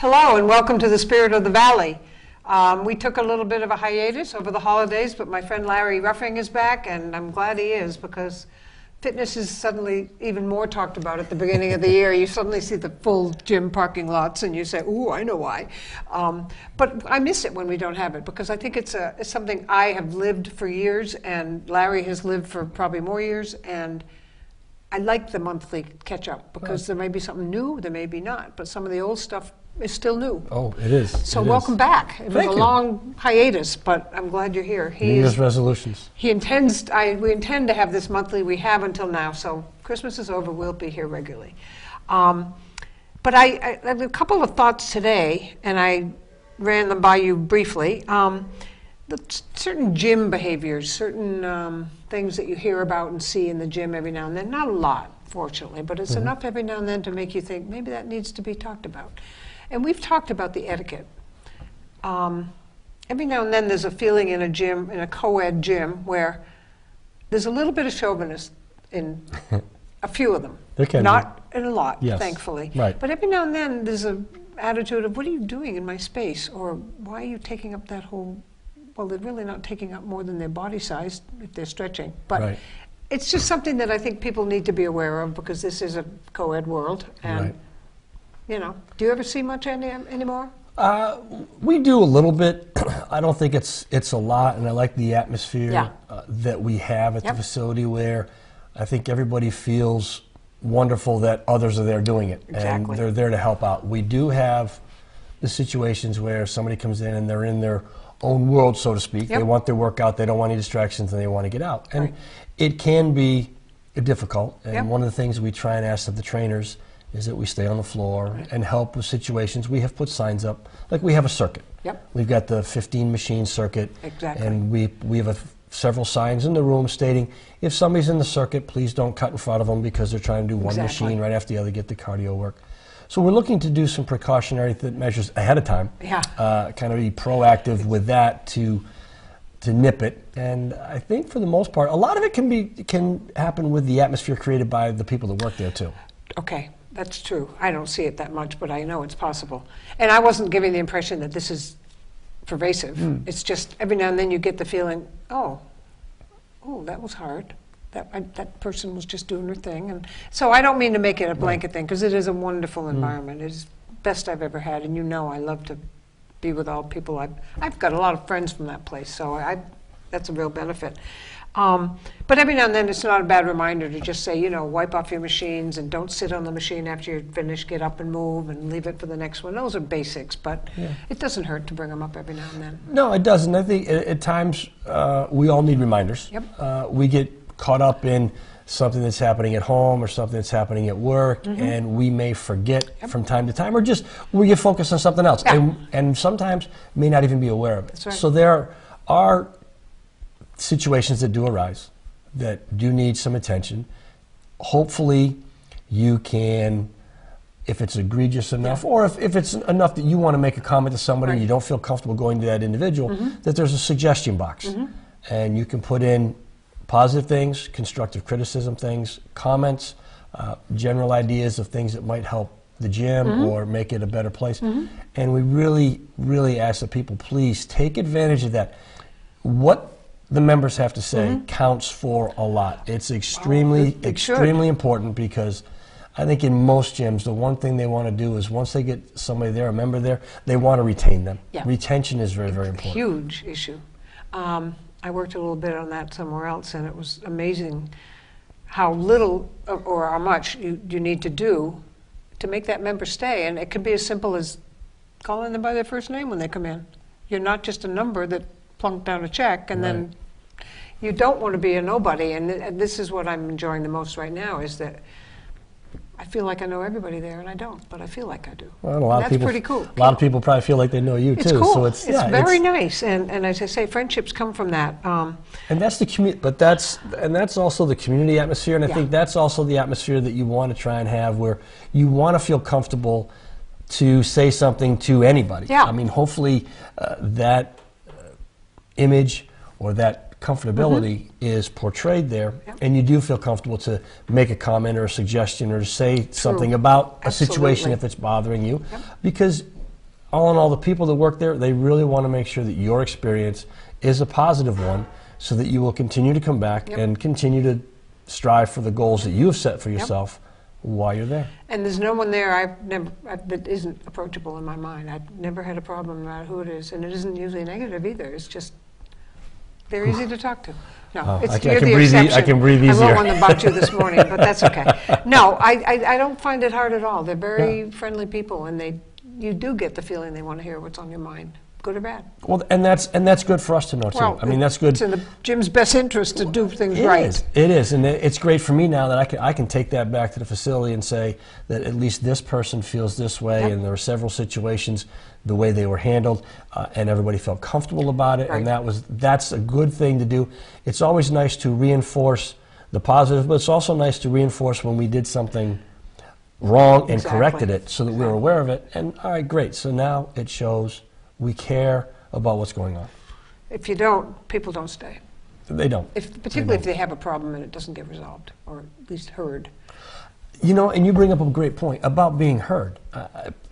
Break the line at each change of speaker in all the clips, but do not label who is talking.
Hello and welcome to the Spirit of the Valley. We took a little bit of a hiatus over the holidays, but my friend Larry Ruffing is back, and I'm glad he is because fitness is suddenly even more talked about at the beginning of the year. You suddenly see the full gym parking lots and you say, ooh, I know why. But I miss it when we don't have it because I think it's something I have lived for years and Larry has lived for probably more years, and I like the monthly catch-up because there may be something new, there may be not, but some of the old stuff is still new.
Oh, it is.
So welcome back. It was a long hiatus, but I'm glad you're here.
New Year's resolutions.
We intend to have this monthly. We have until now, so Christmas is over. We'll be here regularly. But I have a couple of thoughts today, and I ran them by you briefly. Certain gym behaviors, certain things that you hear about and see in the gym every now and then. Not a lot, fortunately, but it's enough every now and then to make you think maybe that needs to be talked about. And we've talked about the etiquette. Every now and then there's a feeling in a gym, in a co-ed gym, where there's a little bit of chauvinist in a few of them.
There can
Not in a lot,
Yes.
Thankfully.
Right.
But every now and then there's an attitude of, what are you doing in my space? Or why are you taking up that whole, well, they're really not taking up more than their body size if they're stretching. But
Right.
it's just something that I think people need to be aware of because this is a co-ed world. And
Right.
you know, do you ever see much anymore?
We do a little bit. I don't think it's a lot, and I like the atmosphere that we have at the facility where I think everybody feels wonderful that others are there doing it.
Exactly.
And they're there to help out. We do have the situations where somebody comes in and they're in their own world, so to speak. They want their workout, they don't want any distractions, and they want to get out. And it can be difficult, and one of the things we try and ask of the trainers is that we stay on the floor and help with situations. We have put signs up, like we have a circuit. We've got the 15 machine circuit, and we have several signs in the room stating, if somebody's in the circuit, please don't cut in front of them because they're trying to do one machine right after the other, get the cardio work. So we're looking to do some precautionary measures ahead of time, kind of be proactive with that to nip it. And I think for the most part, a lot of it can happen with the atmosphere created by the people that work there too.
Okay. That's true. I don't see it that much, but I know it's possible. And I wasn't giving the impression that this is pervasive. It's just every now and then you get the feeling, oh, that was hard. That person was just doing her thing. And so I don't mean to make it a blanket thing, because it is a wonderful environment. It is the best I've ever had, and you know I love to be with all people. I've got a lot of friends from that place, so that's a real benefit. But every now and then it's not a bad reminder to just say, you know, wipe off your machines and don't sit on the machine after you're finished, get up and move and leave it for the next one. Those are basics, but it doesn't hurt to bring them up every now and then.
No, it doesn't. I think at times we all need reminders. We get caught up in something that's happening at home or something that's happening at work, and we may forget from time to time, or just we get focused on something else, and sometimes may not even be aware of it.
That's right.
So there are situations that do arise that do need some attention. Hopefully you can, if it's egregious enough, or if it's enough that you want to make a comment to somebody and you don't feel comfortable going to that individual, that there's a suggestion box. And you can put in positive things, constructive criticism things, comments, general ideas of things that might help the gym or make it a better place. And we really, really ask that people please take advantage of that. What the members have to say counts for a lot. It's extremely important, because I think in most gyms the one thing they want to do is once they get somebody there, a member there, they want to retain them. Retention is very, very important.
Huge issue. I worked a little bit on that somewhere else, and it was amazing how little or how much you need to do to make that member stay. And it can be as simple as calling them by their first name when they come in. You're not just a number that plunked down a check, and then you don't want to be a nobody. And this is what I'm enjoying the most right now, is that I feel like I know everybody there, and I don't, but I feel like I do.
Well,
that's pretty cool.
A lot of people probably feel like they know you too.
It's cool.
So
it's very nice, and as I say, friendships come from that.
And that's the community, but that's also the community atmosphere, and I think that's also the atmosphere that you want to try and have, where you want to feel comfortable to say something to anybody. I mean, hopefully that image or that comfortability is portrayed there, and you do feel comfortable to make a comment or a suggestion or to say something about a situation if it's bothering you, because all in all, the people that work there, they really want to make sure that your experience is a positive one so that you will continue to come back and continue to strive for the goals that you have set for yourself while you're there.
And there's no one there that isn't approachable in my mind. I've never had a problem no matter who it is, and it isn't usually negative either. It's just they're easy to talk to. No, it's, you're the exception.
I can breathe easier.
I wrote one about you this morning, but that's okay. No, I don't find it hard at all. They're very friendly people, and you do get the feeling they want to hear what's on your mind, good or bad.
Well, and that's good for us to know too.
Well,
I mean, that's good.
It's in the Jim's best interest to do things right.
It is, and it's great for me now that I can take that back to the facility and say that at least this person feels this way, and there were several situations the way they were handled, and everybody felt comfortable about it, and that's a good thing to do. It's always nice to reinforce the positive, but it's also nice to reinforce when we did something wrong and corrected it so that we were aware of it. And all right, great. So now it shows we care about what's going on.
If you don't, people don't stay.
They don't.
Particularly if they have a problem and it doesn't get resolved, or at least heard.
You know, and you bring up a great point about being heard.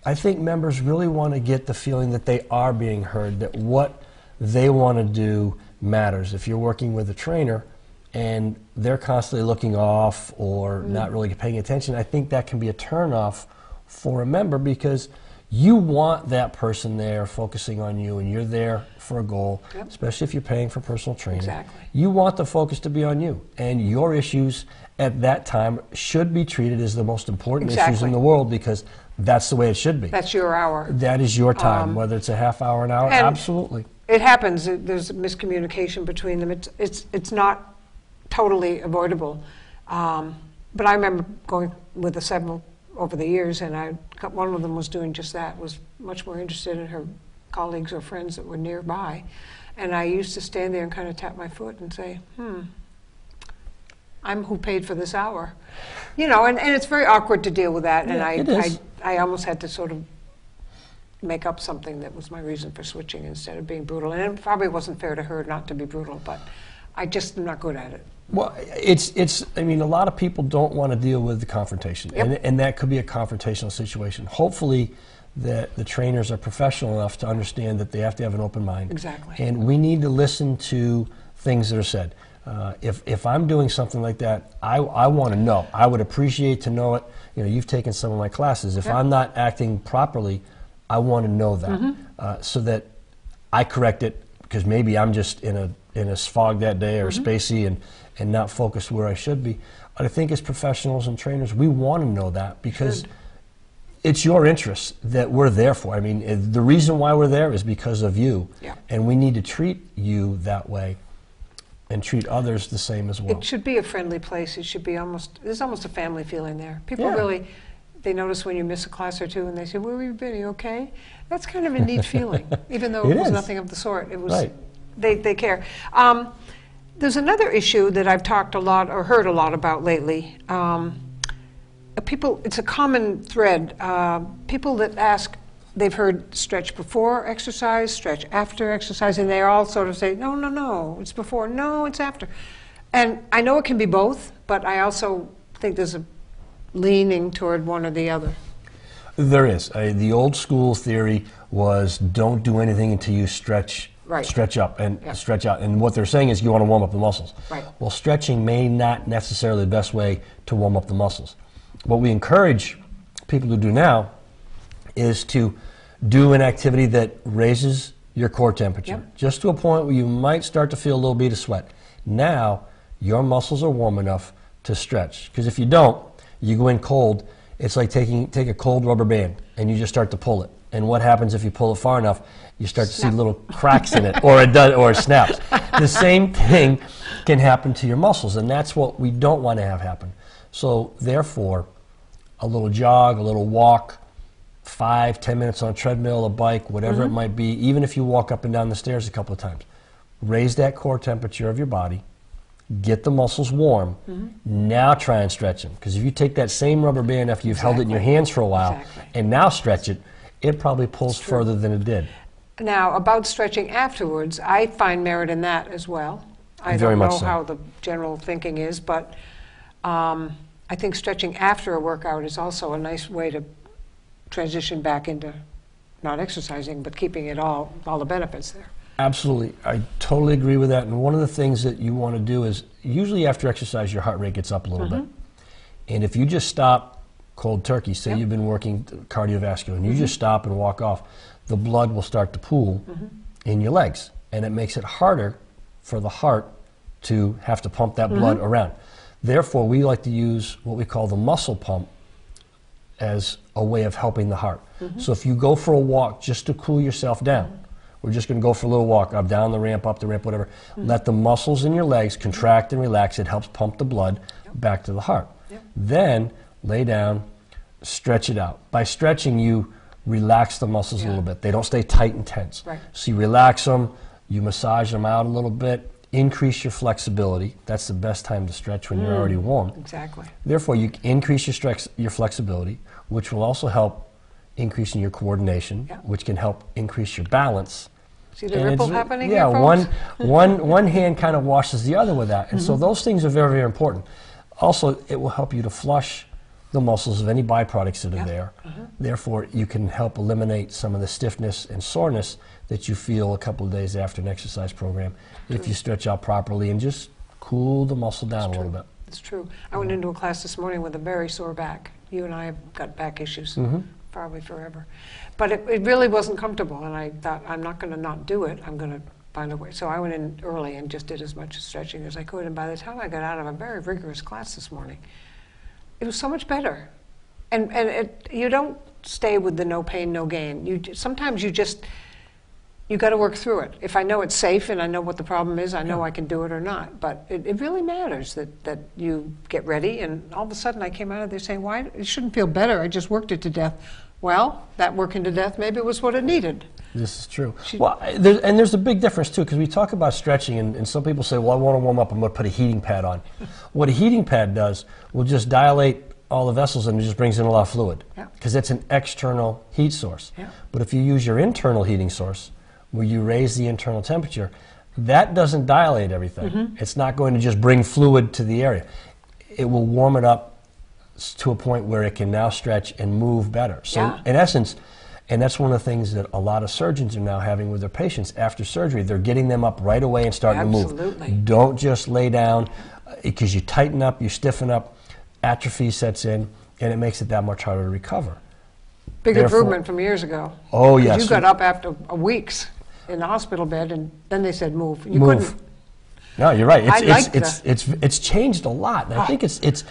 I think members really want to get the feeling that they are being heard, that what they want to do matters. If you're working with a trainer and they're constantly looking off or not really paying attention, I think that can be a turnoff for a member, because you want that person there focusing on you, and you're there for a goal, especially if you're paying for personal training.
Exactly.
You want the focus to be on you, and your issues at that time should be treated as the most important issues in the world, because that's the way it should be.
That's your hour.
That is your time, whether it's a half hour, an hour, absolutely.
It happens. There's miscommunication between them. It's not totally avoidable. But I remember going with the several over the years, and one of them was doing just that, was much more interested in her colleagues or friends that were nearby. And I used to stand there and kind of tap my foot and say, I'm who paid for this hour. You know, and it's very awkward to deal with that.
Yeah,
and I almost had to sort of make up something that was my reason for switching instead of being brutal. And it probably wasn't fair to her not to be brutal, but I just am not good at it.
Well, I mean, a lot of people don't want to deal with the confrontation, and that could be a confrontational situation. Hopefully, that the trainers are professional enough to understand that they have to have an open mind.
Exactly.
And we need to listen to things that are said. If I'm doing something like that, I want to know. I would appreciate to know it. You know, you've taken some of my classes. If I'm not acting properly, I want to know that so that I correct it, because maybe I'm just in a fog that day or spacey and not focused where I should be. But I think as professionals and trainers, we want to know that, because it's your interest that we're there for. I mean, the reason why we're there is because of you, and we need to treat you that way and treat others the same as well.
It should be a friendly place. It should be there's almost a family feeling there. People really, they notice when you miss a class or two and they say, where have you been, are you okay? That's kind of a neat feeling, even though it was nothing of the sort. It was, they care. There's another issue that I've talked a lot or heard a lot about lately. It's a common thread. People that ask, they've heard stretch before exercise, stretch after exercise, and they all sort of say, no, it's before, no, it's after. And I know it can be both, but I also think there's a leaning toward one or the other.
There is. The old school theory was don't do anything until you stretch up and stretch out. And what they're saying is you want to warm up the muscles.
Right.
Well, stretching may not necessarily be the best way to warm up the muscles. What we encourage people to do now is to do an activity that raises your core temperature, just to a point where you might start to feel a little bit of sweat. Now, your muscles are warm enough to stretch. Because if you don't, you go in cold, it's like take a cold rubber band and you just start to pull it. And what happens if you pull it far enough? You start to see little cracks in it, or it snaps. The same thing can happen to your muscles, and that's what we don't want to have happen. So therefore, a little jog, a little walk, 5-10 minutes on a treadmill, a bike, whatever it might be, even if you walk up and down the stairs a couple of times, raise that core temperature of your body, get the muscles warm, now try and stretch them. Because if you take that same rubber band after you've held it in your hands for a while and now stretch it, it probably pulls further than it did.
Now, about stretching afterwards, I find merit in that as well. I
Very
don't
much
know
so.
how the general thinking is, but I think stretching after a workout is also a nice way to transition back into not exercising, but keeping it all the benefits there.
Absolutely. I totally agree with that. And one of the things that you want to do is, usually after exercise, your heart rate gets up a little bit. And if you just stop cold turkey, say you've been working cardiovascular, and you just stop and walk off, the blood will start to pool in your legs. And it makes it harder for the heart to have to pump that blood around. Therefore, we like to use what we call the muscle pump as a way of helping the heart. So if you go for a walk just to cool yourself down, we're just going to go for a little walk, up down the ramp, up the ramp, whatever. Let the muscles in your legs contract and relax. It helps pump the blood back to the heart. Then lay down, stretch it out. By stretching, you relax the muscles a little bit. They don't stay tight and tense. So you relax them, you massage them out a little bit, increase your flexibility. That's the best time to stretch, when you're already warm.
Exactly.
Therefore, you increase your flexibility, which will also help increasing your coordination, which can help increase your balance.
See the ripple happening
here,
folks?
one hand kind of washes the other with that. And so those things are very, very important. Also, it will help you to flush the muscles of any byproducts that are there. Therefore, you can help eliminate some of the stiffness and soreness that you feel a couple of days after an exercise program if you stretch out properly and just cool the muscle down a little bit.
It's true. I went into a class this morning with a very sore back. You and I have got back issues, probably forever. But it really wasn't comfortable, and I thought, I'm not going to not do it. I'm going to find a way. So I went in early and just did as much stretching as I could, and by the time I got out of a very rigorous class this morning, it was so much better. And you don't stay with the no pain, no gain. Sometimes you got to work through it. If I know it's safe and I know what the problem is, I know I can do it or not. But it really matters that you get ready, and all of a sudden I came out of there saying, why, it shouldn't feel better, I just worked it to death. Well, that working to death, maybe it was what it needed.
This is true. Well, there's a big difference too, because we talk about stretching, and some people say, well, I want to warm up, I'm going to put a heating pad on. What a heating pad does will just dilate all the vessels, and it just brings in a lot of fluid, because it's an external heat source. But if you use your internal heating source, where you raise the internal temperature, that doesn't dilate everything. It's not going to just bring fluid to the area. It will warm it up to a point where it can now stretch and move better. So in essence, and that's one of the things that a lot of surgeons are now having with their patients after surgery, they're getting them up right away and starting to move. Don't just lay down, because you tighten up, you stiffen up, atrophy sets in, and it makes it that much harder to recover.
Big improvement from years ago.
Oh, yes.
You got up after weeks in the hospital bed, and then they said move. You
move.
Couldn't.
No, you're right.
It's
changed a lot. And I think it's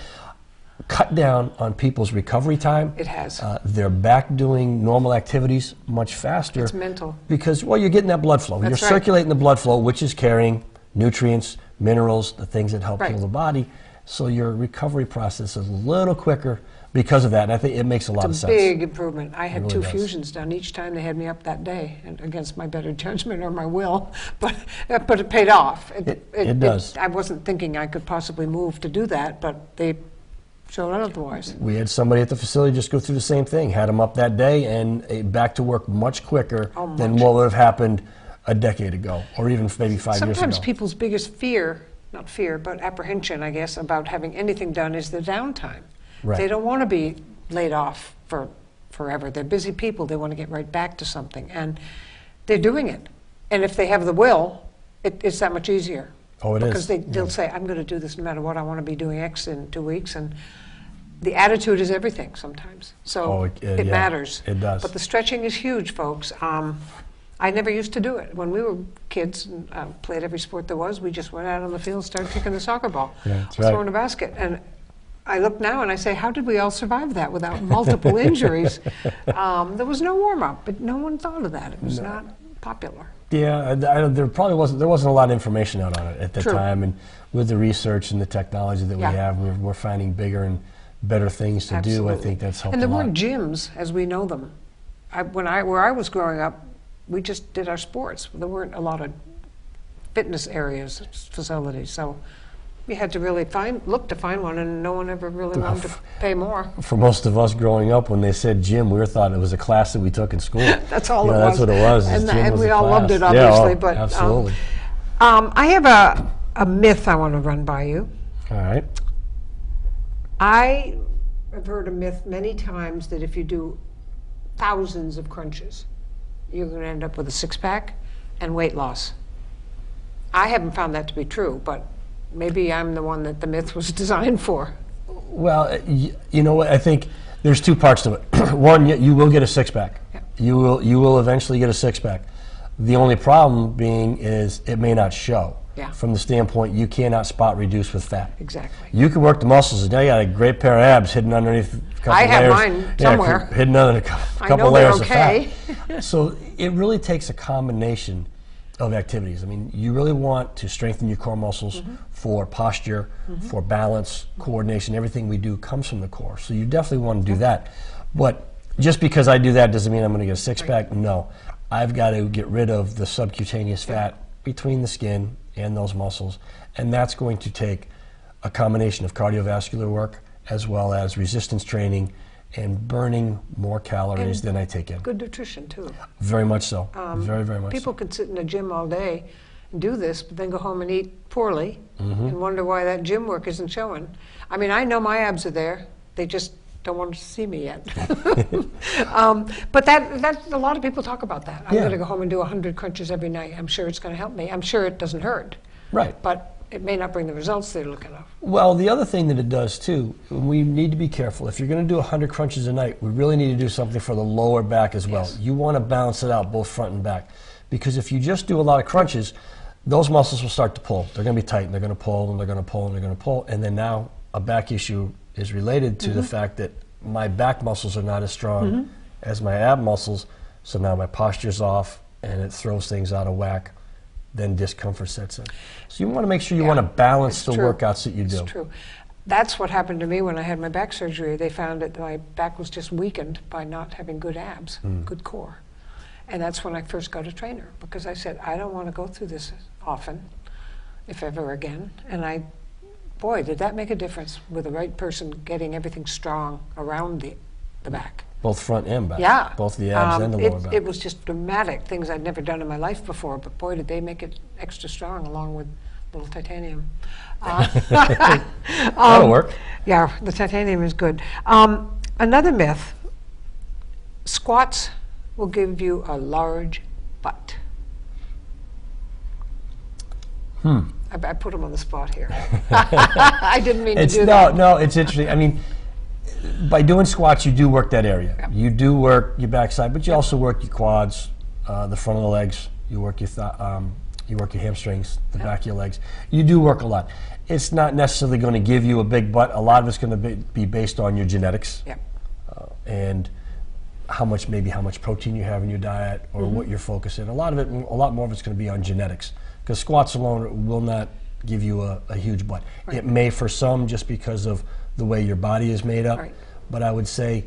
cut down on people's recovery time.
It has.
They're back doing normal activities much faster.
It's mental.
Because, well, you're getting that blood flow. You're circulating the blood flow, which is carrying nutrients, minerals, the things that help heal the body. So your recovery process is a little quicker because of that, and I think it makes a lot of sense.
It's a big improvement. I had
really
2
does.
fusions done each time they had me up that day, and against my better judgment or my will, but it paid off.
It does.
I wasn't thinking I could possibly move to do that, but they showed otherwise.
We had somebody at the facility just go through the same thing, had them up that day, and back to work much quicker than what would have happened a decade ago, or even maybe 5 years ago.
Sometimes people's biggest fear, not fear, but apprehension, I guess, about having anything done is the downtime. They don't want to be laid off for forever. They're busy people. They want to get right back to something, and they're doing it. And if they have the will, it's that much easier.
Oh, it is.
Because they'll say, I'm going to do this no matter what. I want to be doing X in 2 weeks. And the attitude is everything sometimes. So it matters.
It does.
But the stretching is huge, folks. I never used to do it. When we were kids and played every sport there was, we just went out on the field and started kicking the soccer ball, throwing a basket. And I look now and I say, how did we all survive that without multiple injuries? There was no warm-up, but no one thought of that. It was not popular.
Yeah, there wasn't a lot of information out on it at the time, and with the research and the technology that we have, we're finding bigger and better things to do. I think that's helped a lot.
And there weren't gyms as we know them. Where I was growing up, we just did our sports. There weren't a lot of fitness areas, facilities, so we had to really look to find one, and no one ever really wanted to pay more. For most of us growing up, when they said gym, we thought it was a class that we took in school. That's all it was. That's what it was. And we all loved it, obviously. But absolutely. I have a myth I want to run by you. All right. I have heard a myth many times that if you do thousands of crunches, you're going to end up with a six-pack and weight loss. I haven't found that to be true, but maybe I'm the one that the myth was designed for.
Well, you know what? I think there's two parts to it. One, you will get a six-pack.
Yeah.
You will eventually get a six-pack. The only problem being is it may not show.
Yeah.
From the standpoint, you cannot spot reduce with fat.
Exactly.
You can work the muscles, and now you got a great pair of abs hidden underneath a couple
I have
layers.
mine somewhere.
Hidden under a couple
know they're
layers
okay.
of fat. So it really takes a combination of activities. I mean, you really want to strengthen your core muscles for posture, for balance, coordination. Everything we do comes from the core. So you definitely want to do that. But just because I do that doesn't mean I'm going to get a six-pack. No. I've got to get rid of the subcutaneous fat between the skin and those muscles. And that's going to take a combination of cardiovascular work as well as resistance training and burning more calories than I take in.
Good nutrition, too.
Very much so. Very, very much
People
so.
can sit in a gym all day and do this, but then go home and eat poorly and wonder why that gym work isn't showing. I mean, I know my abs are there. They just don't want to see me yet. But that a lot of people talk about that. I'm
Yeah.
going to go home and do 100 crunches every night. I'm sure it's going to help me. I'm sure it doesn't hurt.
Right.
But it may not bring the results they're looking for.
Well, the other thing that it does too, we need to be careful. If you're going to do 100 crunches a night, we really need to do something for the lower back as well.
Yes.
You want to balance it out both front and back. Because if you just do a lot of crunches, those muscles will start to pull. They're going to be tight and they're going to pull and they're going to pull and they're going to pull. And then now a back issue is related to the fact that my back muscles are not as strong as my ab muscles. So now my posture's off and it throws things out of whack. Then discomfort sets in. So you want to make sure you want to balance the workouts that you do.
It's true. That's what happened to me when I had my back surgery. They found that my back was just weakened by not having good abs, good core. And that's when I first got a trainer, because I said, I don't want to go through this often, if ever again. And boy, did that make a difference with the right person getting everything strong around the back.
Both front and back.
Yeah.
Both the abs and the lower back.
It was just dramatic, things I'd never done in my life before, but boy, did they make it extra strong along with little titanium.
That'll work.
Yeah, the titanium is good. Another myth, squats will give you a large butt. I put them on the spot here. I didn't mean to do that.
No, it's interesting. I mean, by doing squats, you do work that area.
Yep.
You do work your backside, but you also work your quads, the front of the legs. You work your hamstrings, the back of your legs. You do work a lot. It's not necessarily going to give you a big butt. A lot of it's going to be based on your genetics
Yep.
and how much protein you have in your diet or what you're focusing. A lot more of it's going to be on genetics, because squats alone will not give you a huge butt.
Right.
It may for some, just because of the way your body is made up.
Right.
But I would say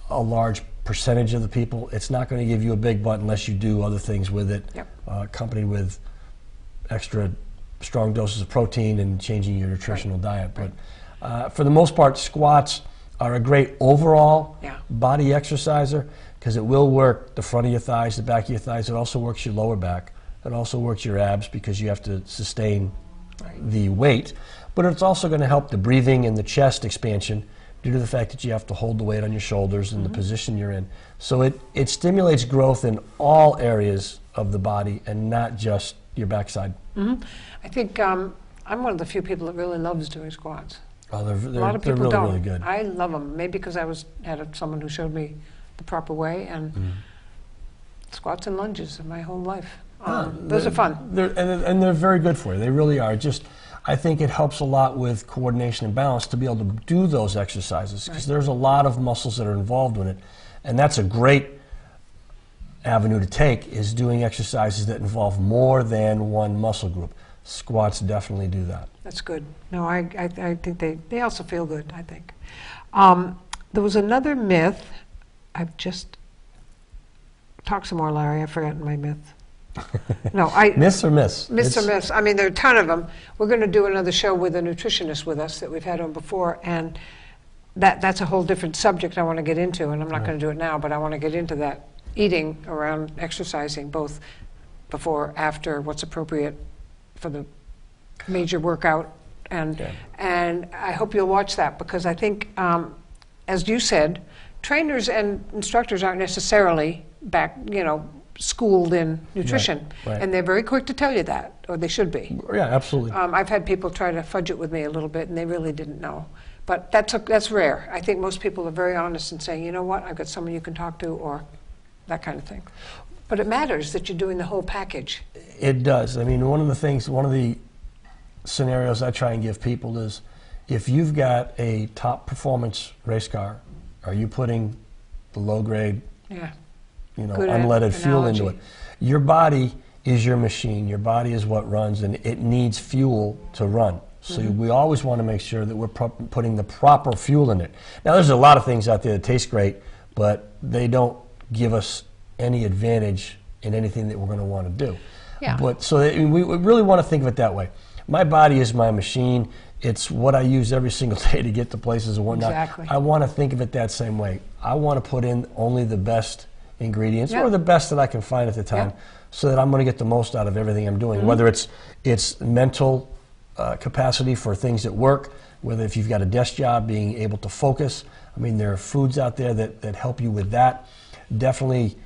a large percentage of the people, it's not going to give you a big butt unless you do other things with it,
Yep.
Accompanied with extra strong doses of protein and changing your nutritional diet. But for the most part, squats are a great overall body exerciser, because it will work the front of your thighs, the back of your thighs. It also works your lower back. It also works your abs, because you have to sustain the weight. But it's also going to help the breathing and the chest expansion due to the fact that you have to hold the weight on your shoulders in the position you're in. So it stimulates growth in all areas of the body and not just your backside.
I think I'm one of the few people that really loves doing squats.
Oh,
A lot of
they're
people
really,
don't.
really good.
I love them, maybe because I had someone who showed me the proper way, and squats and lunges in my whole life. Those are fun.
They're very good for you. They really are. I think it helps a lot with coordination and balance to be able to do those exercises, because there's a lot of muscles that are involved in it, and that's a great avenue to take, is doing exercises that involve more than one muscle group. Squats definitely do that.
That's good. No, I think they also feel good, I think. There was another myth. I've just talked some more, Larry. I've forgotten my myth. No,
Myths or myths?
Myths or myths. I mean, there are a ton of them. We're going to do another show with a nutritionist with us that we've had on before, and that's a whole different subject I want to get into, and I'm not going to do it now, but I want to get into that. Eating around exercising, both before, after, what's appropriate for the major workout, and I hope you'll watch that, because I think, as you said, trainers and instructors aren't necessarily back, schooled in nutrition.
right.
And they're very quick to tell you that, or they should be.
Yeah, absolutely.
I've had people try to fudge it with me a little bit, and they really didn't know. But that's rare. I think most people are very honest in saying, you know what, I've got someone you can talk to, or that kind of thing. But it matters that you're doing the whole package.
It does. I mean, one of the scenarios I try and give people is, if you've got a top performance race car, are you putting the low grade,
Yeah.
unleaded fuel into it? Your body is your machine. Your body is what runs, and it needs fuel to run. So we always want to make sure that we're putting the proper fuel in it. Now, there's a lot of things out there that taste great, but they don't give us any advantage in anything that we're going to want to do.
Yeah.
But so we really want to think of it that way. My body is my machine. It's what I use every single day to get to places and whatnot.
Exactly.
I want to think of it that same way. I want to put in only the best ingredients,
Yeah.
or the best that I can find at the time,
Yeah.
so that I'm going to get the most out of everything I'm doing, whether it's mental capacity for things at work, whether if you've got a desk job, being able to focus. I mean, there are foods out there that help you with that. Definitely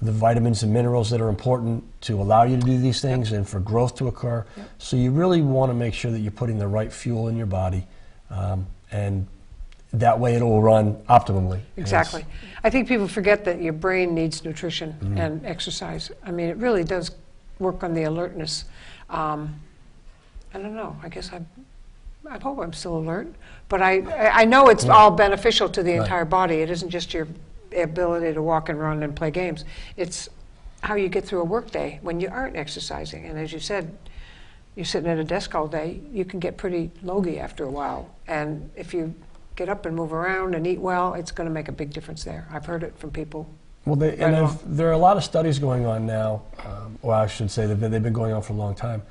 the vitamins and minerals that are important to allow you to do these things and for growth to occur.
Yep.
So you really want to make sure that you're putting the right fuel in your body, and that way it will run optimally.
Exactly. I think people forget that your brain needs nutrition and exercise. I mean, it really does work on the alertness. I don't know. I guess I hope I'm still alert, but I know it's all beneficial to the entire body. It isn't just your ability to walk and run and play games. It's how you get through a work day when you aren't exercising. And as you said, you're sitting at a desk all day, you can get pretty logy after a while. And if you get up and move around and eat well, it's going to make a big difference there. I've heard it from people.
Well, there are a lot of studies going on now, or I should say they've been going on for a long time,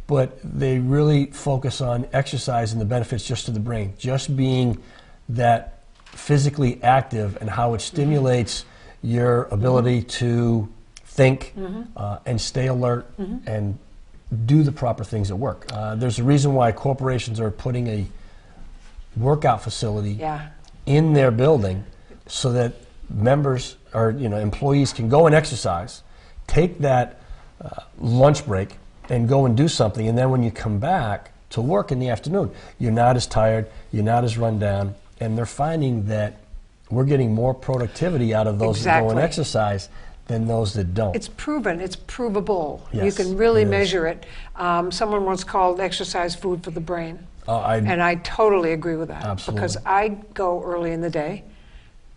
but they really focus on exercise and the benefits just to the brain, just being that physically active and how it stimulates your ability to think and stay alert and do the proper things at work. There's a reason why corporations are putting a workout facility in their building, so that members or employees can go and exercise, take that lunch break and go and do something, and then when you come back to work in the afternoon, you're not as tired, you're not as run down, and they're finding that we're getting more productivity out of those that go and exercise than those that don't.
It's proven. It's provable.
Yes,
you can really
it is.
measure it. Someone once called exercise food for the brain.
And
I totally agree with that.
Absolutely.
Because I go early in the day,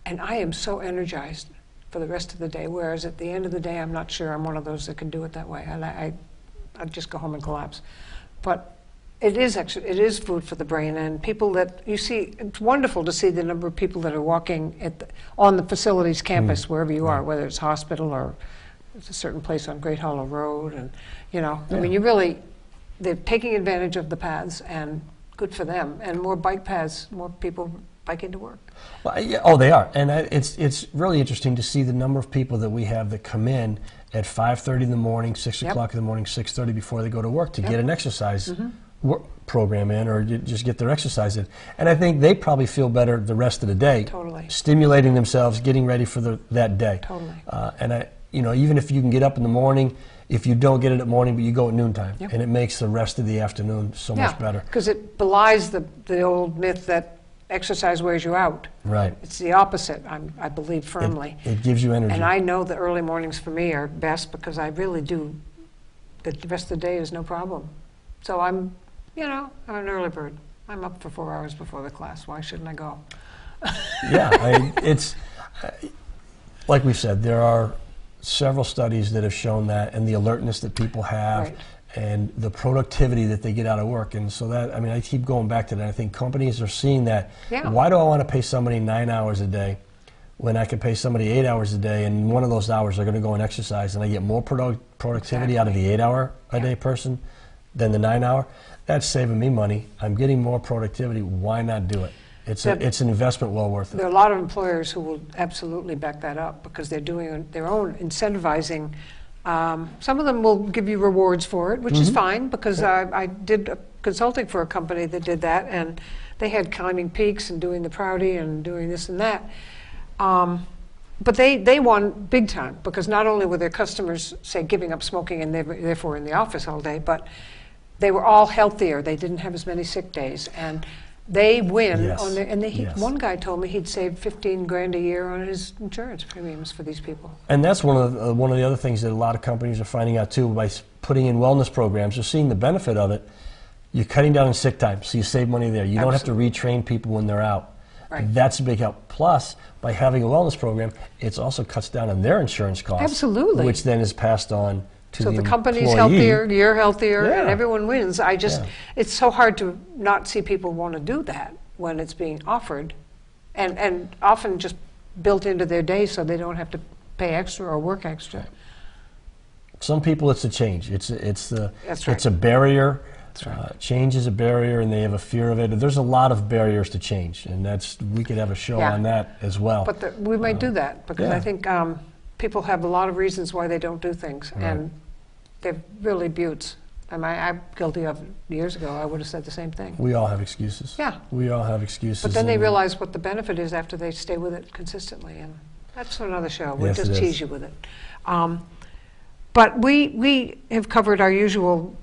and I am so energized for the rest of the day, whereas at the end of the day, I'm not sure I'm one of those that can do it that way. And I'd just go home and collapse. But it is food for the brain, and people that you see, it's wonderful to see the number of people that are walking on the facilities campus, wherever you are, whether it's hospital or it's a certain place on Great Hollow Road, and I mean, they're taking advantage of the paths, and good for them, and more bike paths, more people biking to work.
Well, yeah, they are, and it's really interesting to see the number of people that we have that come in at 5:30 in the morning, 6 o'clock in the morning, 6:30 before they go to work to get an exercise program in, or just get their exercise in. And I think they probably feel better the rest of the day,
Totally.
stimulating themselves, getting ready for that day.
Totally.
And even if you can get up in the morning, if you don't get it at morning, but you go at noontime, and it makes the rest of the afternoon so much better.
Because it belies the old myth that exercise wears you out.
Right.
It's the opposite, I believe firmly.
It gives you energy.
And I know the early mornings for me are best because I really do. The rest of the day is no problem. So I'm an early bird. I'm up for 4 hours before the class. Why shouldn't I go?
It's like we said, there are several studies that have shown that, and the alertness that people have, and the productivity that they get out of work. And so that, I mean, I keep going back to that. I think companies are seeing that.
Yeah.
Why do I want to pay somebody 9 hours a day when I can pay somebody 8 hours a day, and one of those hours they're going to go and exercise, and I get more productivity out of the 8 hour a day person than the 9 hour? That's saving me money. I'm getting more productivity. Why not do it? It's an investment well worth it.
There are a lot of employers who will absolutely back that up because they're doing their own incentivizing. Some of them will give you rewards for it, which is fine, because I did consulting for a company that did that, and they had climbing peaks and doing the Proudy and doing this and that. but they won big time, because not only were their customers, say, giving up smoking and they were therefore in the office all day, but they were all healthier. They didn't have as many sick days, and they win
Yes.
on their. And
Yes.
one guy told me he'd saved $15,000 a year on his insurance premiums for these people.
And that's one of the other things that a lot of companies are finding out too, by putting in wellness programs. They're seeing the benefit of it. You're cutting down on sick time, so you save money there. You don't have to retrain people when they're out.
Right.
That's a big help. Plus, by having a wellness program, it also cuts down on their insurance costs.
Absolutely.
Which then is passed on to
So
the
company's
employee.
healthier, you're healthier, and
Yeah.
everyone wins. It's so hard to not see people want to do that when it's being offered, and often just built into their day so they don't have to pay extra or work extra.
Some people, it's a change. It's
That's right.
it's a barrier.
That's right.
Change is a barrier, and they have a fear of it. There's a lot of barriers to change, and we could have a show
Yeah.
on that as well.
But we might do that, because
yeah.
I think people have a lot of reasons why they don't do things, and they're really buttes. I'm guilty of it. Years ago, I would have said the same thing.
We all have excuses.
Yeah.
We all have excuses.
But then they
and-
realize what the benefit is after they stay with it consistently, and that's another show. We'll
Yes,
just
it is.
tease you with it. But we have covered our usual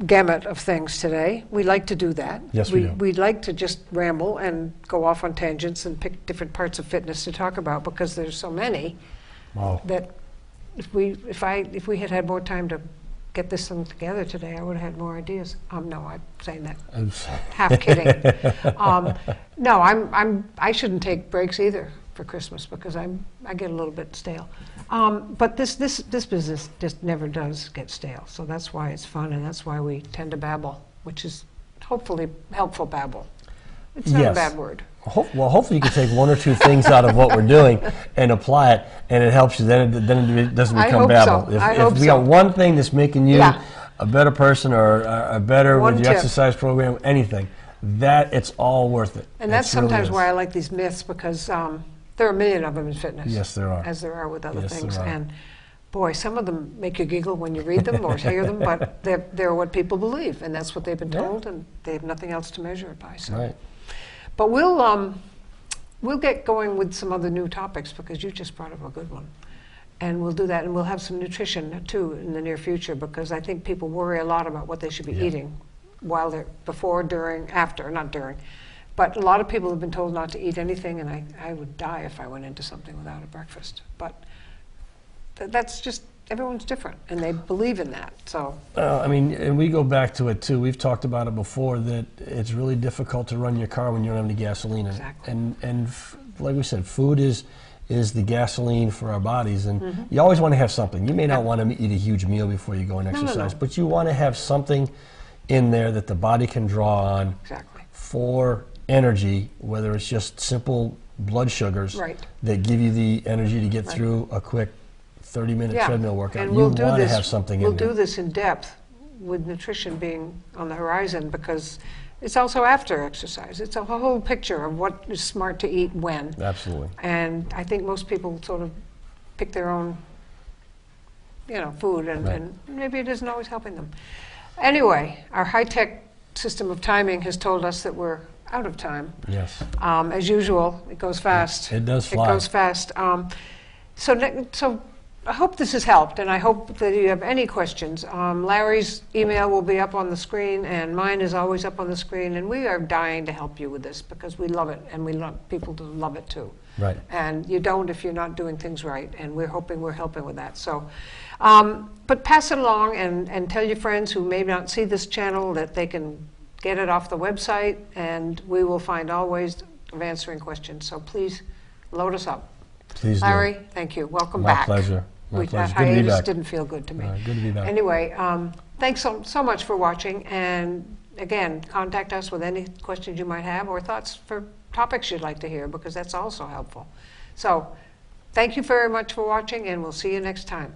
gamut of things today. We like to do that.
Yes, we do.
We like to just ramble and go off on tangents and pick different parts of fitness to talk about, because there's so many
Wow.
that if we had had more time to get this thing together today, I would have had more ideas. No, I'm saying that half kidding. No, I shouldn't take breaks either for Christmas, because I get a little bit stale. But this business just never does get stale. So that's why it's fun, and that's why we tend to babble, which is hopefully helpful babble. It's not a
Yes.
bad word.
Well, hopefully you can take one or two things out of what we're doing and apply it, and it helps you. Then it doesn't
I
become
hope
babble.
so. I hope
If we got
so.
one thing that's making you
Yeah.
a better person or a better
One
with your
tip.
exercise program, anything, that it's all worth it.
And that's
It really
sometimes
is.
why I like these myths, because there are a million of them in fitness.
Yes, there are.
As there are with other
Yes, there
things.
are.
And boy, some of them make you giggle when you read them or hear them, but they're what people believe, and that's what they've been
Yeah.
told, and they have nothing else to measure it by. So.
Right.
But we'll get going with some other new topics, because you just brought up a good one. And we'll do that, and we'll have some nutrition too in the near future, because I think people worry a lot about what they should be
Yeah.
eating while they're before, during, after, not during. But a lot of people have been told not to eat anything, and I would die if I went into something without a breakfast. But that's just, everyone's different, and they believe in that. So
I mean, and we go back to it too. We've talked about it before, that it's really difficult to run your car when you don't have any gasoline in it.
Exactly.
And like we said, food is the gasoline for our bodies, and you always want to have something. You may not want to eat a huge meal before you go and
no,
exercise,
no.
but you want to have something in there that the body can draw on
exactly.
for energy, whether it's just simple blood sugars
Right.
that give you the energy to get
Right.
through a quick 30-minute
Yeah.
treadmill workout.
And
You
we'll
want
do
to
this.
have something
We'll
in there.
do this in depth with nutrition being on the horizon, because it's also after exercise. It's a whole picture of what is smart to eat when.
Absolutely.
And I think most people sort of pick their own, food, and,
Right.
and maybe it isn't always helping them. Anyway, our high-tech system of timing has told us that we're out of time.
Yes.
As usual, it goes fast.
It does fly.
It goes fast. So I hope this has helped, and I hope that you have any questions. Larry's email will be up on the screen, and mine is always up on the screen, and we are dying to help you with this, because we love it, and we want people to love it too.
Right.
And you don't if you're not doing things right, and we're hoping we're helping with that. So, but pass it along, and tell your friends who may not see this channel that they can get it off the website, and we will find all ways of answering questions. So please load us up.
Please do.
Larry, thank you. Welcome
My
back.
pleasure. My pleasure.
That
Good to be
hiatus
back.
didn't feel good to me.
Good to be back.
Anyway, thanks so much for watching. And again, contact us with any questions you might have, or thoughts for topics you'd like to hear, because that's also helpful. So thank you very much for watching, and we'll see you next time.